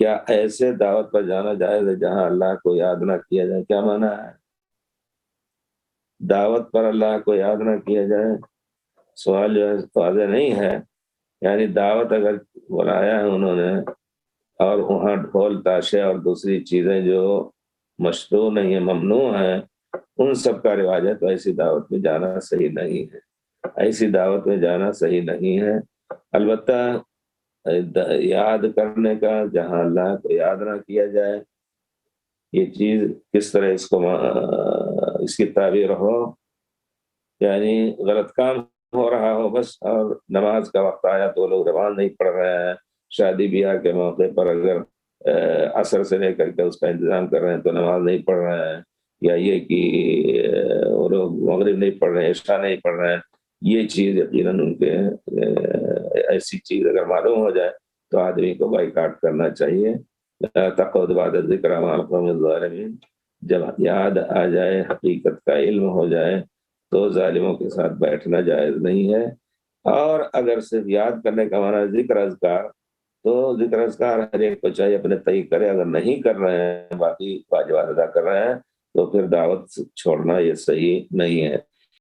کیا ایسے دعوت پر جانا جائز ہے جہاں اللہ کو یاد نہ کیا جائے؟ کیا مانا ہے دعوت پر اللہ کو یاد نہ کیا جائے؟ سوال جو ہے واضح نہیں ہے. یعنی دعوت اگر بلایا ہے انہوں نے اور وہاں ڈھول تاشے اور دوسری چیزیں جو مشروع نہیں ہیں، ممنوع ہیں، ان سب کا رواج ہے، تو ایسی دعوت میں جانا صحیح نہیں ہے. ایسی دعوت میں جانا صحیح نہیں ہے. البتہ یاد کرنے کا، جہاں اللہ کو یاد نہ کیا جائے، یہ چیز کس طرح اس کی تعبیر ہو، یعنی غلط کام ہو رہا ہو بس، اور نماز کا وقت آیا تو لوگ نماز نہیں پڑھ رہے ہیں. شادی بیاہ کے موقع پر اگر عصر سے لے کر کے اس کا انتظام کر رہے ہیں تو نماز نہیں پڑھ رہے ہیں، یا یہ کہ وہ لوگ مغرب نہیں پڑھ رہے ہیں، عشاء نہیں پڑھ رہے ہیں. یہ چیز یقیناً ان کے ایسی چیز اگر معلوم ہو جائے تو آدمی کو بائیکاٹ کرنا چاہیے. تقعد بعد الذکر مع القوم الظالمین. جب یاد آ جائے، حقیقت کا علم ہو جائے، تو ظالموں کے ساتھ بیٹھنا جائز نہیں ہے. اور اگر صرف یاد کرنے کا معنی ذکر اذکار، تو ذکر اذکار ہر ایک کو چاہیے اپنے طریق کرے. اگر نہیں کر رہے ہیں، باقی واجبات ادا کر رہے ہیں، تو پھر دعوت چھوڑنا یہ صحیح نہیں ہے.